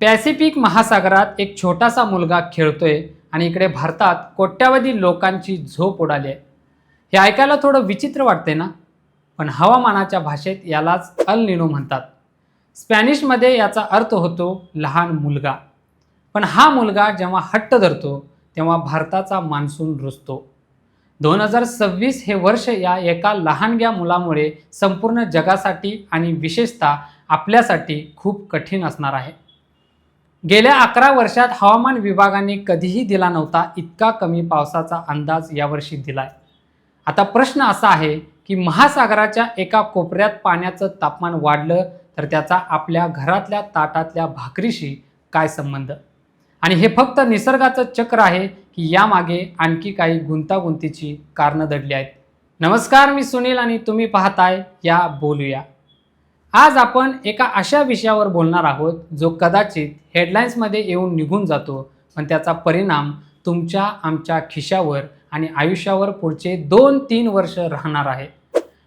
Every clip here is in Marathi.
पॅसिफिक महासागरात एक छोटासा मुलगा खेळतोय आणि इकडे भारतात कोट्यावधी लोकांची झोप उडाली आहे. हे ऐकायला थोडं विचित्र वाटते ना, पण हवामानाच्या भाषेत यालाच अल निनो म्हणतात. स्पॅनिशमध्ये याचा अर्थ होतो लहान मुलगा. पण हा मुलगा जेव्हा हट्ट धरतो तेव्हा भारताचा मान्सून रुजतो. 2026 हे वर्ष या एका लहानग्या मुलामुळे संपूर्ण जगासाठी आणि विशेषतः आपल्यासाठी खूप कठीण असणार आहे. गेल्या 11 वर्षात हवामान विभागाने कधीही दिला नव्हता इतका कमी पावसाचा अंदाज यावर्षी दिलाय. आता प्रश्न असा आहे की महासागराच्या एका कोपऱ्यात पाण्याचं तापमान वाढलं तर त्याचा आपल्या घरातल्या ताटातल्या भाकरीशी काय संबंध? आणि हे फक्त निसर्गाचं चक्र आहे की यामागे आणखी काही गुंतागुंतीची कारणं दडली आहेत? नमस्कार, मी सुनील आणि तुम्ही पाहताय या बोलूया. आज आपण एका अशा विषयावर बोलणार आहोत जो कदाचित हेडलाईन्समध्ये येऊन निघून जातो, पण त्याचा परिणाम तुमच्या आमच्या खिशावर आणि आयुष्यावर पुढचे 2-3 वर्ष राहणार आहे.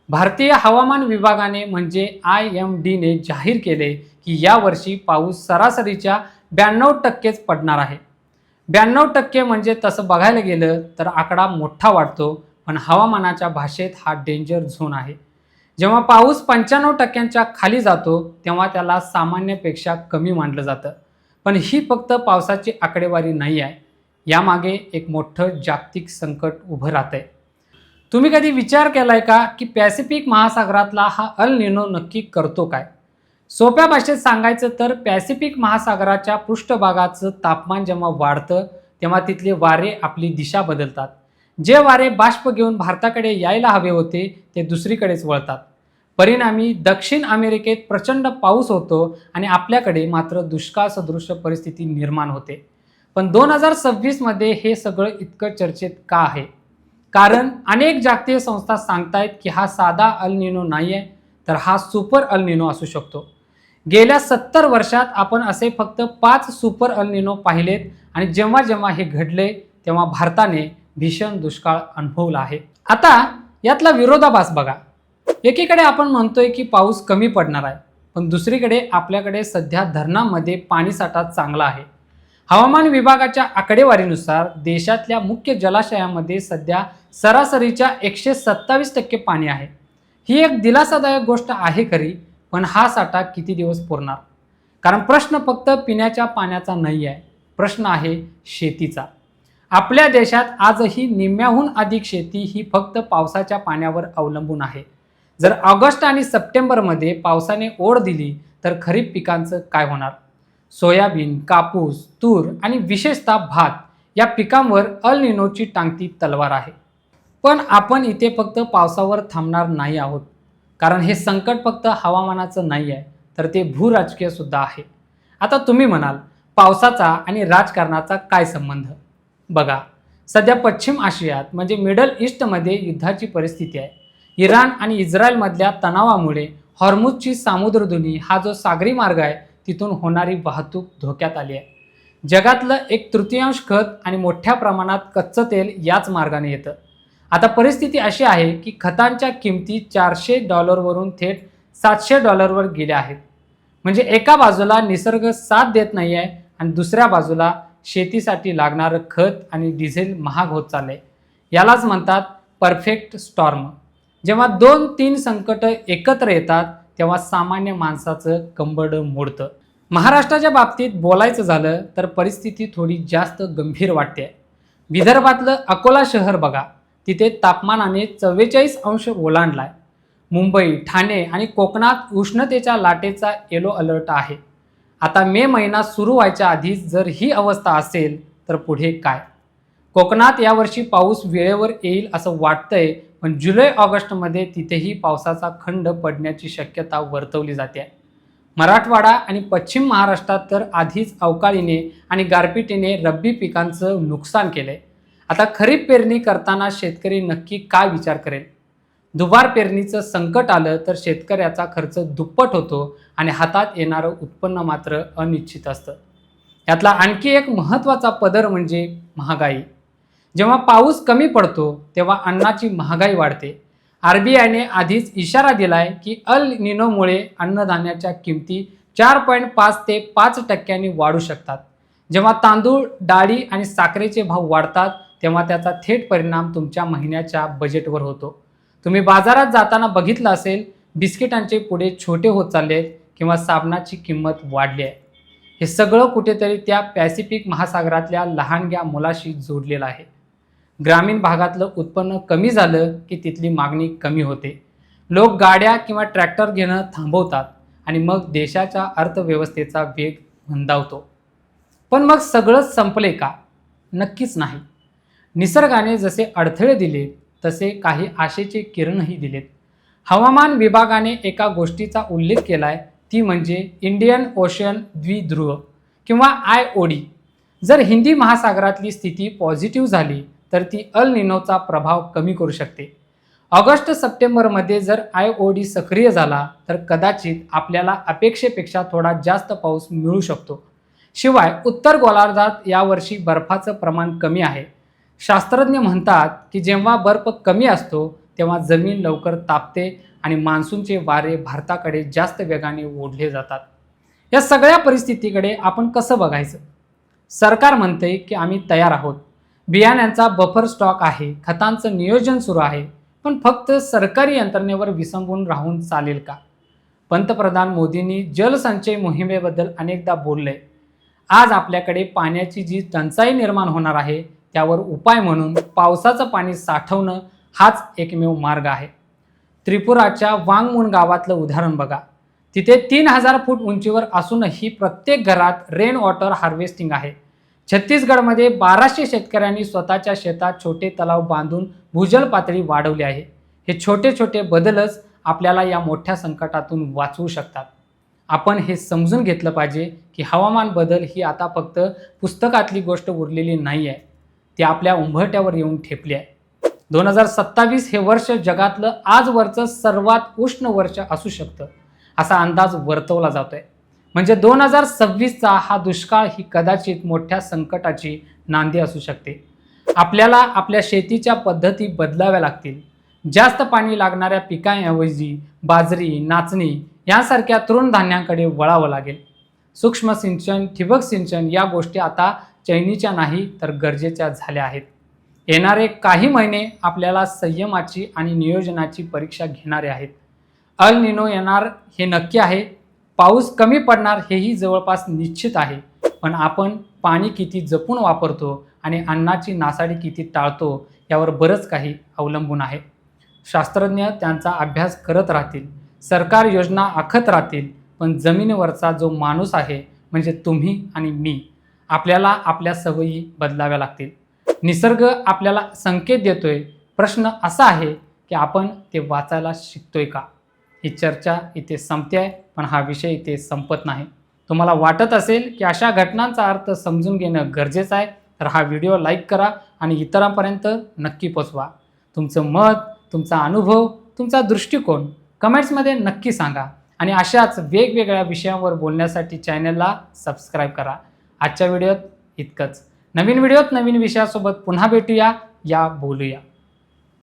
भारतीय हवामान विभागाने म्हणजे IMDने जाहीर केले की यावर्षी पाऊस सरासरीच्या 92%च पडणार आहे. 92% म्हणजे तसं बघायला गेलं तर आकडा मोठा वाटतो, पण हवामानाच्या भाषेत हा डेंजर झोन आहे. जेव्हा पाऊस 95%च्या खाली जातो तेव्हा त्याला सामान्यपेक्षा कमी मानलं जातं. पण ही फक्त पावसाची आकडेवारी नाही आहे, यामागे एक मोठं जागतिक संकट उभं राहतंय. तुम्ही कधी विचार केलाय का की पॅसिफिक महासागरातला हा अल निनो नक्की करतो काय? सोप्या भाषेत सांगायचं तर पॅसिफिक महासागराच्या पृष्ठभागाचं तापमान जेव्हा वाढतं तेव्हा तिथले वारे आपली दिशा बदलतात. जे वारे बाष्प घेऊन भारताकडे यायला हवे होते ते दुसरीकडेच वळतात. परिणामी दक्षिण अमेरिकेत प्रचंड पाऊस होतो आणि आपल्याकडे मात्र दुष्काळ सदृश परिस्थिती निर्माण होते. पण 2026 मध्ये हे सगळं इतकं चर्चेत का आहे? कारण अनेक जागतिक संस्था सांगतायत की हा साधा अल निनो नाही आहे, तर हा सुपर अल निनो असू शकतो. गेल्या 70 वर्षात आपण असे फक्त 5 सुपर अल निनो पाहिलेत आणि जेव्हा जेव्हा हे घडले तेव्हा भारताने भीषण दुष्काळ अनुभवला आहे. आता यातला विरोधाभास बघा. एकीकडे आपण म्हणतोय की पाऊस कमी पडणार आहे, पण दुसरीकडे आपल्याकडे सध्या धरणांमध्ये पाणीसाठा चांगला आहे. हवामान विभागाच्या आकडेवारीनुसार देशातल्या मुख्य जलाशयामध्ये सध्या सरासरीच्या 127% पाणी आहे. ही एक दिलासादायक गोष्ट आहे खरी, पण हा साठा किती दिवस पुरणार? कारण प्रश्न फक्त पिण्याच्या पाण्याचा नाही आहे, प्रश्न आहे शेतीचा. आपल्या देशात आजही निम्म्याहून अधिक शेती ही फक्त पावसाच्या पाण्यावर अवलंबून आहे. जर ऑगस्ट आणि सप्टेंबरमध्ये पावसाने ओढ दिली तर खरीप पिकांचं काय होणार? सोयाबीन, कापूस, तूर आणि विशेषतः भात या पिकांवर अल निनोची टांगती तलवार आहे. पण आपण इथे फक्त पावसावर थांबणार नाही आहोत, कारण हे संकट फक्त हवामानाचं नाही आहे, तर ते भूराजकीय सुद्धा आहे. आता तुम्ही म्हणाल, पावसाचा आणि राजकारणाचा काय संबंध? बघा, सध्या पश्चिम आशियात म्हणजे मिडल ईस्टमध्ये युद्धाची परिस्थिती आहे. इराण आणि इस्रायलमधल्या तणावामुळे हॉर्मुझची सामुद्रधुनी हा जो सागरी मार्ग आहे तिथून होणारी वाहतूक धोक्यात आली आहे. जगातलं 1/3 खत आणि मोठ्या प्रमाणात कच्चं तेल याच मार्गाने येतं. आता परिस्थिती अशी आहे की खतांच्या किमती $400 वरून थेट $700 वर गेल्या आहेत. म्हणजे एका बाजूला निसर्ग साथ देत नाही आहे आणि दुसऱ्या बाजूला शेतीसाठी लागणारं खत आणि डिझेल महाग होत चाललंय. यालाच म्हणतात परफेक्ट स्टॉर्म. जेव्हा 2-3 संकट एकत्र येतात तेव्हा सामान्य माणसाचं कंबरड मोडतं. महाराष्ट्राच्या बाबतीत बोलायचं झालं तर परिस्थिती थोडी जास्त गंभीर वाटते. विदर्भातलं अकोला शहर बघा, तिथे तापमानाने 44 अंश ओलांडलाय. मुंबई, ठाणे आणि कोकणात उष्णतेच्या लाटेचा येलो अलर्ट आहे. आता मे महिना सुरू व्हायच्या आधीच जर ही अवस्था असेल तर पुढे काय? कोकणात यावर्षी पाऊस वेळेवर येईल असं वाटतंय, पण जुलै-ऑगस्टमध्ये तिथेही पावसाचा खंड पडण्याची शक्यता वर्तवली जाते. मराठवाडा आणि पश्चिम महाराष्ट्रात तर आधीच अवकाळीने आणि गारपिटीने रब्बी पिकांचं नुकसान केलंय. आता खरीप पेरणी करताना शेतकरी नक्की काय विचार करेल? दुबार पेरणीचं संकट आलं तर शेतकऱ्याचा खर्च दुप्पट होतो आणि हातात येणारं उत्पन्न मात्र अनिश्चित असतं. यातला आणखी एक महत्त्वाचा पदर म्हणजे महागाई. जेव्हा पाऊस कमी पडतो तेव्हा अन्नाची महागाई वाढते. RBIने आधीच इशारा दिलाय की अल निनोमुळे अन्नधान्याच्या किमती 4.5 ते 5% वाढू शकतात. जेव्हा तांदूळ, डाळी आणि साखरेचे भाव वाढतात तेव्हा त्याचा थेट परिणाम तुमच्या महिन्याच्या बजेटवर होतो. तुम्ही बाजारात जाताना बघितलं असेल, बिस्किटांचे पुडे छोटे होत चालले आहेत किंवा साबणाची किंमत वाढली आहे. हे सगळं कुठेतरी त्या पॅसिफिक महासागरातल्या लहानग्या मुलाशी जोडलेलं आहे. ग्रामीण भागातलं उत्पन्न कमी झालं की तिथली मागणी कमी होते. लोक गाड्या किंवा ट्रॅक्टर घेणं थांबवतात आणि मग देशाच्या अर्थव्यवस्थेचा वेग मंदावतो. पण मग सगळंच संपले का? नक्कीच नाही. निसर्गाने जसे अडथळे दिले तसे काही आशेचे किरणही दिलेत. हवामान विभागाने एका गोष्टीचा उल्लेख केलाय, ती म्हणजे इंडियन ओशन द्विध्रुव किंवा IOD. जर हिंदी महासागरातली स्थिती पॉझिटिव्ह झाली तर ती अल निनोचा प्रभाव कमी करू शकते. ऑगस्ट-सप्टेंबरमध्ये जर IOD सक्रिय झाला तर कदाचित आपल्याला अपेक्षेपेक्षा थोडा जास्त पाऊस मिळू शकतो. शिवाय उत्तर गोलार्धात यावर्षी बर्फाचं प्रमाण कमी आहे. शास्त्रज्ञ म्हणतात की जेव्हा बर्फ कमी असतो तेव्हा जमीन लवकर तापते आणि मान्सूनचे वारे भारताकडे जास्त वेगाने ओढले जातात. या सगळ्या परिस्थितीकडे आपण कसं बघायचं? सरकार म्हणते की आम्ही तयार आहोत, बियाण्यांचा बफर स्टॉक आहे, खतांचं नियोजन सुरू आहे. पण फक्त सरकारी यंत्रणेवर विसंबून राहून चालेल का? पंतप्रधान मोदींनी जलसंचय मोहिमेबद्दल अनेकदा बोलले. आज आपल्याकडे पाण्याची जी टंचाई निर्माण होणार आहे त्यावर उपाय म्हणून पावसाचं पाणी साठवणं हाच एकमेव मार्ग आहे. त्रिपुराच्या वांगमुन गावातलं उदाहरण बघा. तिथे 3000 फूट उंचीवर असूनही प्रत्येक घरात रेन वॉटर हार्वेस्टिंग आहे. छत्तीसगडमध्ये 1200 शेतकऱ्यांनी स्वतःच्या शेतात छोटे तलाव बांधून भूजल पातळी वाढवली आहे. हे छोटे छोटे बदलच आपल्याला या मोठ्या संकटातून वाचवू शकतात. आपण हे समजून घेतलं पाहिजे की हवामान बदल ही आता फक्त पुस्तकातली गोष्ट उरलेली नाही आहे, ती आपल्या उंबरठ्यावर येऊन ठेपली आहे. 2027 हे वर्ष जगातलं आजवरचं सर्वात उष्ण वर्ष असू शकतं असा अंदाज वर्तवला जातोय. म्हणजे 2026चा हा दुष्काळ ही कदाचित मोठ्या संकटाची नांदी असू शकते. आपल्याला आपल्या शेतीच्या पद्धती बदलाव्या लागतील. जास्त पाणी लागणाऱ्या पिकांऐवजी बाजरी, नाचणी यांसारख्या तृणधान्यांकडे वळावं लागेल. सूक्ष्म सिंचन, ठिबक सिंचन या गोष्टी आता चैनीच्या नाही तर गरजेच्या झाल्या आहेत. येणारे काही महिने आपल्याला संयमाची आणि नियोजनाची परीक्षा घेणारे आहेत. अल निनो येणार हे नक्की आहे. पाऊस कमी पडणार हेही जवळपास निश्चित आहे. पण आपण पाणी किती जपून वापरतो आणि अन्नाची नासाडी किती टाळतो यावर बरंच काही अवलंबून आहे. शास्त्रज्ञ त्यांचा अभ्यास करत राहतील, सरकार योजना आखत राहतील, पण जमिनीवरचा जो माणूस आहे म्हणजे तुम्ही आणि मी, आपल्याला आपल्या सवयी बदलाव्या लागतील. निसर्ग आपल्याला संकेत देतोय. प्रश्न असा आहे की आपण ते वाचायला शिकतोय का? ही चर्चा इथे संपते आहे, पण हा विषय इथे संपत नाही. तुम्हाला वाटत असेल की अशा घटनांचा अर्थ समजून घेणं गरजेचं आहे तर हा व्हिडिओ लाईक करा आणि इतरांपर्यंत नक्की पोचवा. तुमचं मत, तुमचा अनुभव, तुमचा दृष्टिकोन कमेंट्समध्ये नक्की सांगा आणि अशाच वेगवेगळ्या विषयांवर बोलण्यासाठी चॅनलला सबस्क्राईब करा. आजच्या व्हिडिओत इतकंच. नवीन व्हिडिओत नवीन विषयासोबत पुन्हा भेटूया. या बोलूया.